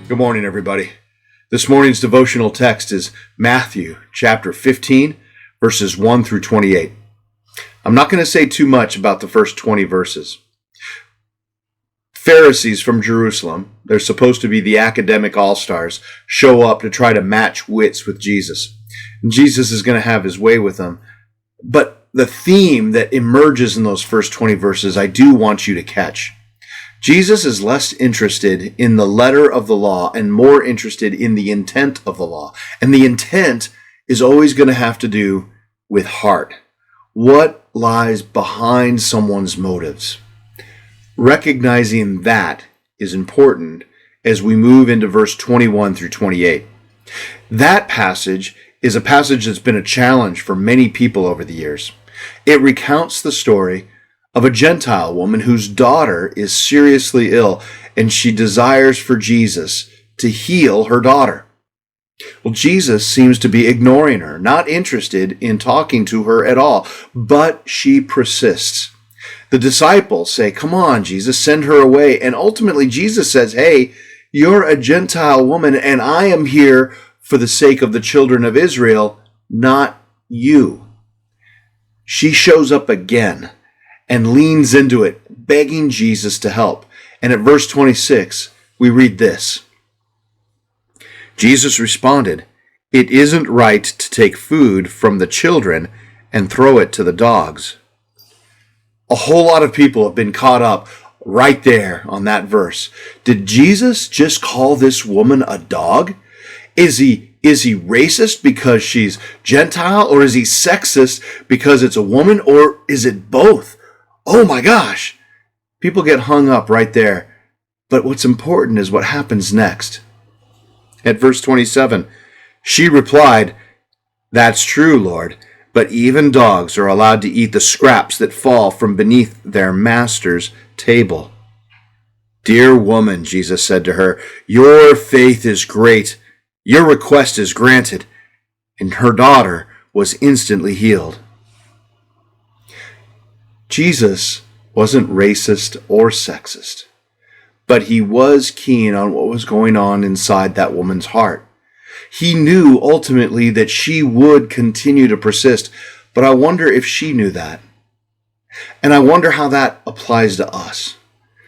Good morning, everybody. This morning's devotional text is Matthew chapter 15, verses 1 through 28. I'm not going to say too much about the first 20 verses. Pharisees from Jerusalem, they're supposed to be the academic all-stars, show up to try to match wits with Jesus. And Jesus is going to have his way with them. But the theme that emerges in those first 20 verses, I do want you to catch. Jesus is less interested in the letter of the law and more interested in the intent of the law. And the intent is always going to have to do with heart. What lies behind someone's motives? Recognizing that is important as we move into verse 21 through 28. That passage is a passage that's been a challenge for many people over the years. It recounts the story of a Gentile woman whose daughter is seriously ill, and she desires for Jesus to heal her daughter. Well, Jesus seems to be ignoring her, not interested in talking to her at all, but she persists. The disciples say, "Come on, Jesus, send her away." And ultimately, Jesus says, "Hey, you're a Gentile woman, and I am here for the sake of the children of Israel, not you." She shows up again and leans into it, begging Jesus to help. And at verse 26, we read this. Jesus responded, "It isn't right to take food from the children and throw it to the dogs." A whole lot of people have been caught up right there on that verse. Did Jesus just call this woman a dog? Is he racist because she's Gentile, or is he sexist because it's a woman, or is it both? Oh my gosh! People get hung up right there. But what's important is what happens next. At verse 27, she replied, "That's true, Lord, but even dogs are allowed to eat the scraps that fall from beneath their master's table." "Dear woman," Jesus said to her, "your faith is great. Your request is granted." And her daughter was instantly healed. Jesus wasn't racist or sexist, but he was keen on what was going on inside that woman's heart. He knew ultimately that she would continue to persist, but I wonder if she knew that. And I wonder how that applies to us.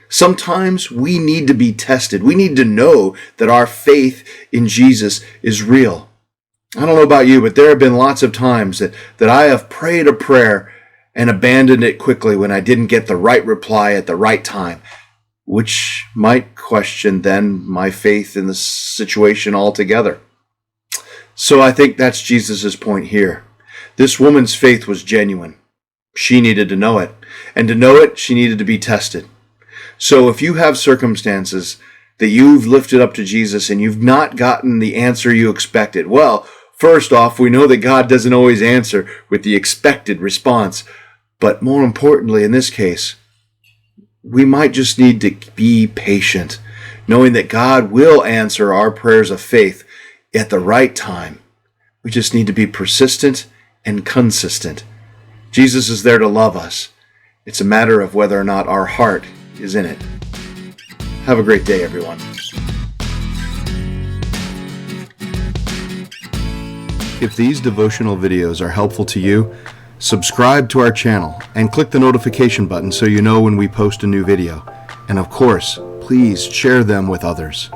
Sometimes we need to be tested. We need to know that our faith in Jesus is real. I don't know about you, but there have been lots of times that I have prayed a prayer and abandoned it quickly when I didn't get the right reply at the right time, which might question then my faith in the situation altogether. So I think that's Jesus' point here. This woman's faith was genuine. She needed to know it. And to know it, she needed to be tested. So if you have circumstances that you've lifted up to Jesus and you've not gotten the answer you expected, well, first off, we know that God doesn't always answer with the expected response. But more importantly, in this case, we might just need to be patient, knowing that God will answer our prayers of faith at the right time. We just need to be persistent and consistent. Jesus is there to love us. It's a matter of whether or not our heart is in it. Have a great day, everyone. If these devotional videos are helpful to you, subscribe to our channel and click the notification button so you know when we post a new video. And of course, please share them with others.